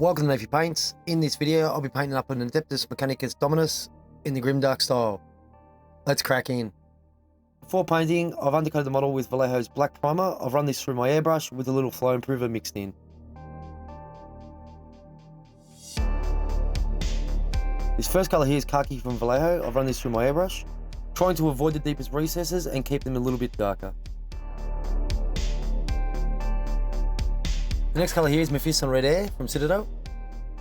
Welcome to Navy Paints. In this video, I'll be painting up an Adeptus Mechanicus Dominus in the Grimdark style. Let's crack in. Before painting, I've undercoated the model with Vallejo's black primer. I've run this through my airbrush with a little flow improver mixed in. This first colour here is Khaki from Vallejo. I've run this through my airbrush, trying to avoid the deepest recesses and keep them a little bit darker. The next colour here is Mephiston Red Air from Citadel.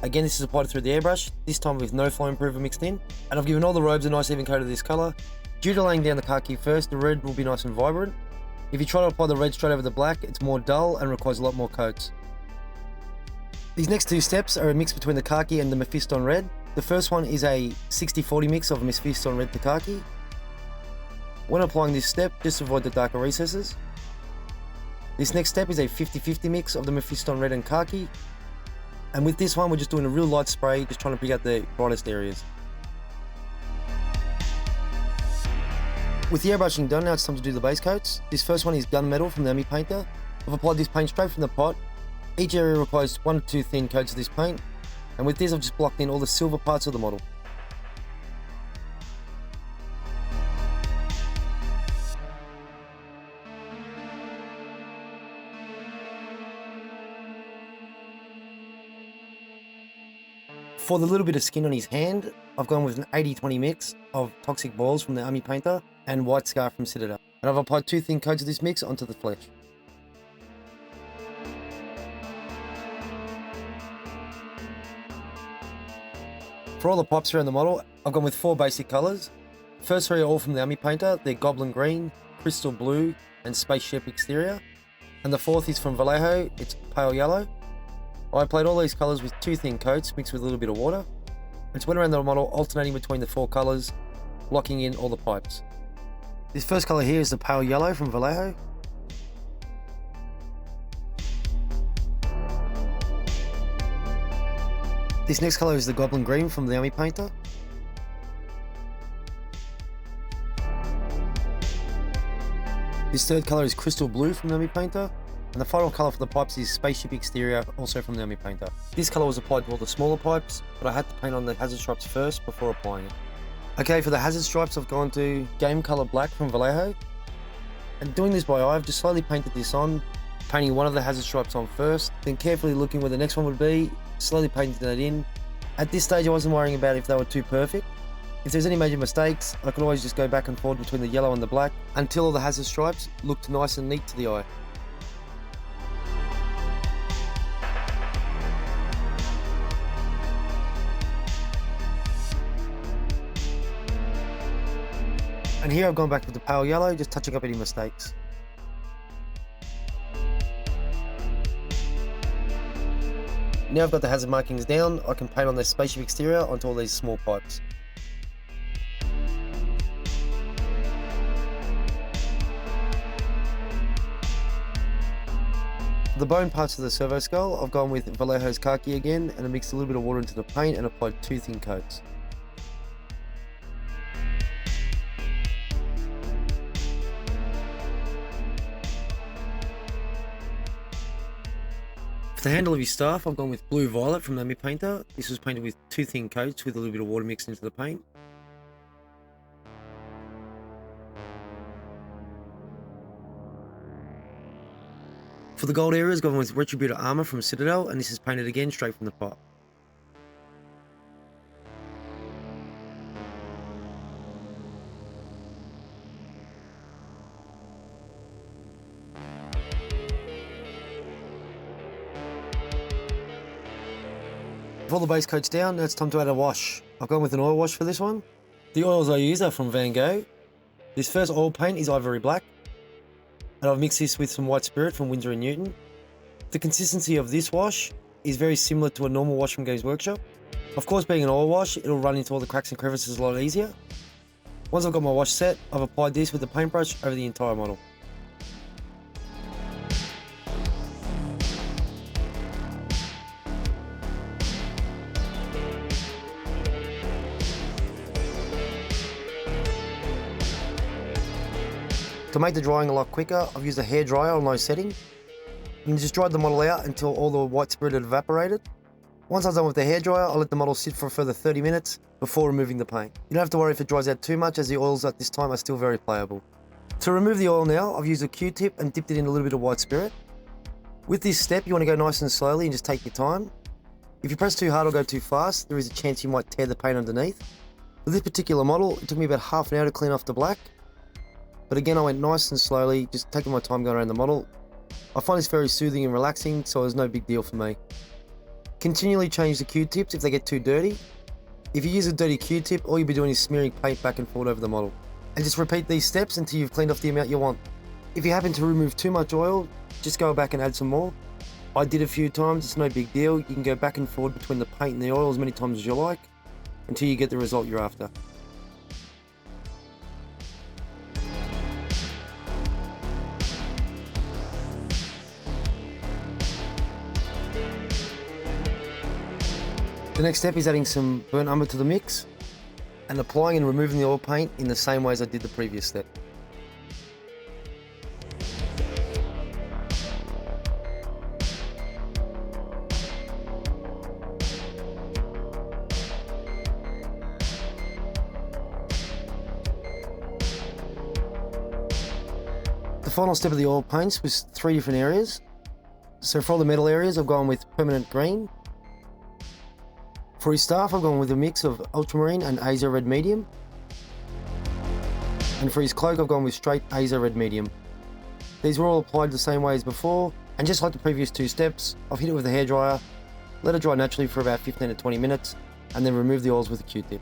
Again, this is applied through the airbrush, this time with no flow improver mixed in. And I've given all the robes a nice even coat of this colour. Due to laying down the khaki first, the red will be nice and vibrant. If you try to apply the red straight over the black, it's more dull and requires a lot more coats. These next two steps are a mix between the khaki and the Mephiston Red. The first one is a 60-40 mix of Mephiston Red to khaki. When applying this step, just avoid the darker recesses. This next step is a 50-50 mix of the Mephiston Red and khaki. And with this one, we're just doing a real light spray, just trying to pick out the brightest areas. With the airbrushing done, now it's time to do the base coats. This first one is Gunmetal from the Ad-Mech painter. I've applied this paint straight from the pot. Each area requires 1 to 2 thin coats of this paint. And with this, I've just blocked in all the silver parts of the model. For the little bit of skin on his hand, I've gone with an 80-20 mix of Toxic Balls from the Ad-Mech painter and White Scar from Citadel. And I've applied 2 thin coats of this mix onto the flesh. For all the pipes around the model, I've gone with 4 basic colours. First 3 are all from the Ad-Mech painter. They're Goblin Green, Crystal Blue and Spaceship Exterior. And the 4th is from Vallejo, it's Pale Yellow. I applied all these colours with 2 thin coats mixed with a little bit of water. And just went around the model alternating between the 4 colours, locking in all the pipes. This first colour here is the Pale Yellow from Vallejo. This next colour is the Goblin Green from the Ad-Mech painter. This third colour is Crystal Blue from the Ad-Mech painter. And the final colour for the pipes is Spaceship Exterior, also from the Ad-Mech painter. This colour was applied to all the smaller pipes, but I had to paint on the hazard stripes first before applying it. Okay, for the hazard stripes I've gone to Game Colour Black from Vallejo. And doing this by eye, I've just slowly painted this on, painting one of the hazard stripes on first, then carefully looking where the next one would be, slowly painting that in. At this stage I wasn't worrying about if they were too perfect. If there's any major mistakes, I could always just go back and forth between the yellow and the black until all the hazard stripes looked nice and neat to the eye. And here I've gone back with the Pale Yellow, just touching up any mistakes. Now I've got the hazard markings down, I can paint on the Spaceship Exterior onto all these small pipes. For the bone parts of the servo skull, I've gone with Vallejo's Khaki again, and I mixed a little bit of water into the paint and applied 2 thin coats. For the handle of his staff, I've gone with Blue Violet from the Ad-Mech painter. This was painted with 2 thin coats with a little bit of water mixed into the paint. For the gold areas, I've gone with Retributor Armour from Citadel, and this is painted again straight from the pot. With all the base coats down, now it's time to add a wash. I've gone with an oil wash for this one. The oils I use are from Van Gogh. This first oil paint is Ivory Black. And I've mixed this with some White Spirit from Winsor & Newton. The consistency of this wash is very similar to a normal wash from Games Workshop. Of course, being an oil wash, it'll run into all the cracks and crevices a lot easier. Once I've got my wash set, I've applied this with the paintbrush over the entire model. To make the drying a lot quicker, I've used a hairdryer on low setting. You can just dry the model out until all the white spirit had evaporated. Once I'm done with the hairdryer, I'll let the model sit for a further 30 minutes before removing the paint. You don't have to worry if it dries out too much, as the oils at this time are still very playable. To remove the oil now, I've used a Q-tip and dipped it in a little bit of white spirit. With this step, you want to go nice and slowly and just take your time. If you press too hard or go too fast, there is a chance you might tear the paint underneath. For this particular model, it took me about half an hour to clean off the black. But again, I went nice and slowly, just taking my time going around the model. I find this very soothing and relaxing, so it's no big deal for me. Continually change the Q-tips if they get too dirty. If you use a dirty Q-tip, all you'll be doing is smearing paint back and forth over the model. And just repeat these steps until you've cleaned off the amount you want. If you happen to remove too much oil, just go back and add some more. I did a few times, it's no big deal. You can go back and forth between the paint and the oil as many times as you like, until you get the result you're after. The next step is adding some burnt umber to the mix, and applying and removing the oil paint in the same way as I did the previous step. The final step of the oil paints was 3 different areas. So for all the metal areas, I've gone with permanent green. For his staff, I've gone with a mix of ultramarine and Azo red medium. And for his cloak, I've gone with straight Azo red medium. These were all applied the same way as before, and just like the previous 2 steps, I've hit it with a hairdryer, let it dry naturally for about 15 to 20 minutes, and then remove the oils with a Q-tip.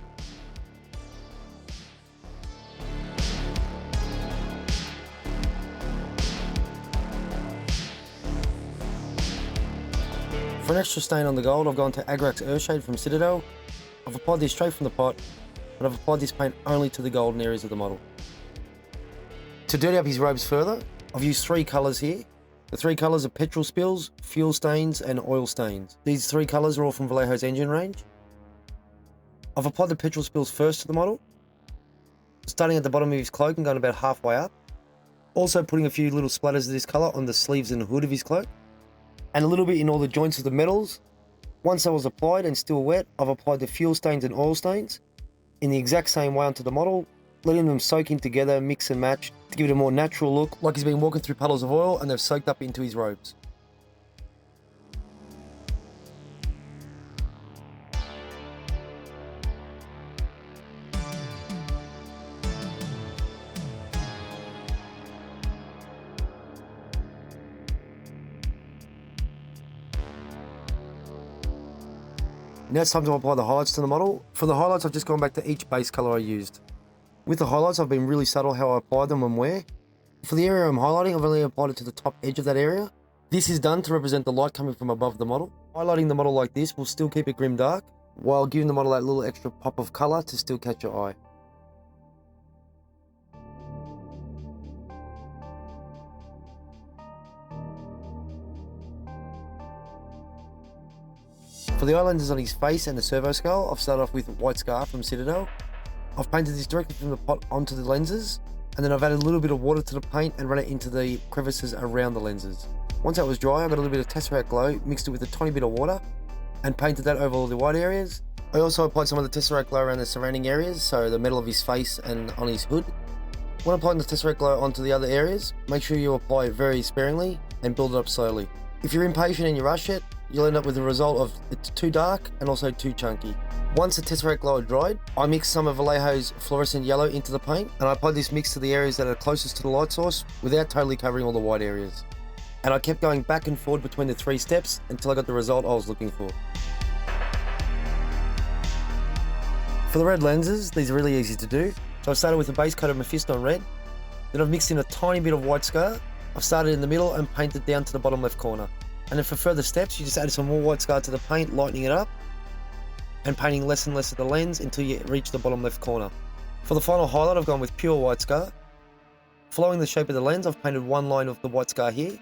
For an extra stain on the gold, I've gone to Agrax Earthshade from Citadel. I've applied this straight from the pot, but I've applied this paint only to the golden areas of the model. To dirty up his robes further, I've used 3 colours here. The 3 colours are petrol spills, fuel stains and oil stains. These 3 colours are all from Vallejo's engine range. I've applied the petrol spills first to the model, starting at the bottom of his cloak and going about halfway up. Also putting a few little splatters of this colour on the sleeves and hood of his cloak, and a little bit in all the joints of the metals. Once that was applied and still wet, I've applied the fuel stains and oil stains in the exact same way onto the model, letting them soak in together, mix and match, to give it a more natural look, like he's been walking through puddles of oil and they've soaked up into his robes. Now it's time to apply the highlights to the model. For the highlights, I've just gone back to each base colour I used. With the highlights, I've been really subtle how I apply them and where. For the area I'm highlighting, I've only applied it to the top edge of that area. This is done to represent the light coming from above the model. Highlighting the model like this will still keep it grimdark, while giving the model that little extra pop of colour to still catch your eye. For the eye lenses on his face and the servo skull, I've started off with White Scar from Citadel. I've painted this directly from the pot onto the lenses, and then I've added a little bit of water to the paint and run it into the crevices around the lenses. Once that was dry, I got a little bit of Tesseract Glow, mixed it with a tiny bit of water, and painted that over all the white areas. I also applied some of the Tesseract Glow around the surrounding areas, so the metal of his face and on his hood. When applying the Tesseract Glow onto the other areas, make sure you apply it very sparingly and build it up slowly. If you're impatient and you rush it, you'll end up with the result of it's too dark and also too chunky. Once the Tesseract Glow had dried, I mixed some of Vallejo's Fluorescent Yellow into the paint, and I applied this mix to the areas that are closest to the light source without totally covering all the white areas. And I kept going back and forward between the 3 steps until I got the result I was looking for. For the red lenses, these are really easy to do. So I've started with a base coat of Mephiston Red, then I've mixed in a tiny bit of White Scar. I've started in the middle and painted down to the bottom left corner. And then for further steps, you just add some more White Scar to the paint, lightening it up, and painting less and less of the lens until you reach the bottom left corner. For the final highlight, I've gone with pure White Scar. Following the shape of the lens, I've painted one line of the White Scar here,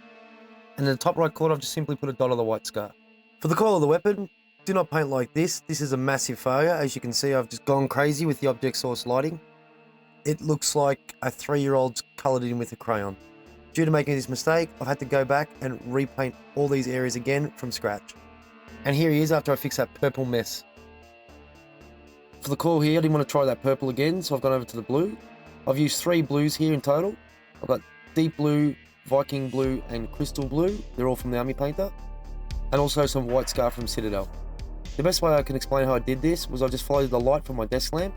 and in the top right corner, I've just simply put a dot of the White Scar. For the coil of the weapon, do not paint like this. This is a massive failure. As you can see, I've just gone crazy with the object source lighting. It looks like a 3-year-old's coloured in with a crayon. Due to making this mistake, I've had to go back and repaint all these areas again from scratch. And here he is after I fix that purple mess. For the coil here, I didn't want to try that purple again, so I've gone over to the blue. I've used 3 blues here in total. I've got deep blue, Viking blue, and crystal blue. They're all from the army painter. And also some white scar from Citadel. The best way I can explain how I did this was I just followed the light from my desk lamp,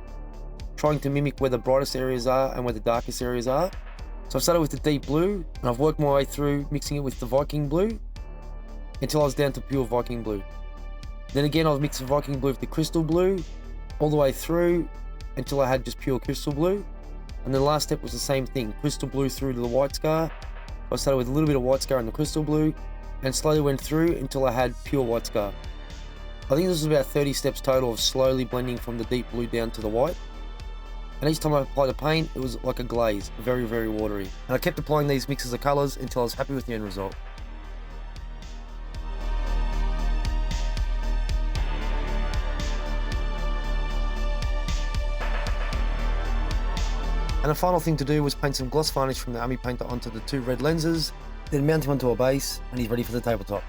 trying to mimic where the brightest areas are and where the darkest areas are. So I've started with the deep blue, and I've worked my way through mixing it with the Viking blue until I was down to pure Viking blue. Then again I was mixing Viking blue with the crystal blue all the way through until I had just pure crystal blue. And then the last step was the same thing, crystal blue through to the white scar. I started with a little bit of white scar in the crystal blue and slowly went through until I had pure white scar. I think this was about 30 steps total of slowly blending from the deep blue down to the white. And each time I applied the paint, it was like a glaze, very, very watery. And I kept applying these mixes of colours until I was happy with the end result. And the final thing to do was paint some gloss varnish from the army painter onto the 2 red lenses, then mount him onto a base, and he's ready for the tabletop.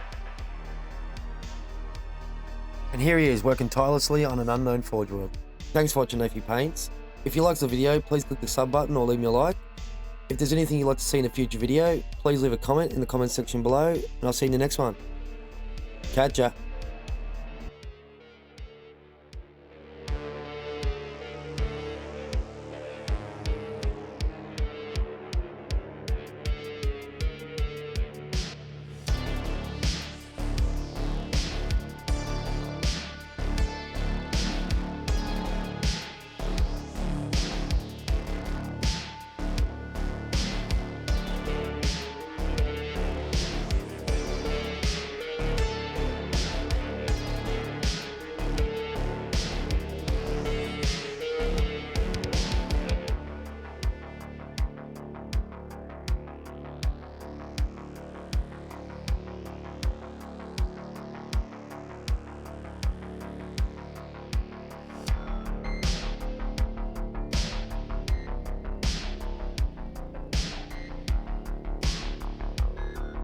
And here he is, working tirelessly on an unknown Forge World. Thanks for watching Nephew Paints. If you liked the video, please click the sub button or leave me a like. If there's anything you'd like to see in a future video, please leave a comment in the comment section below, and I'll see you in the next one. Catch ya.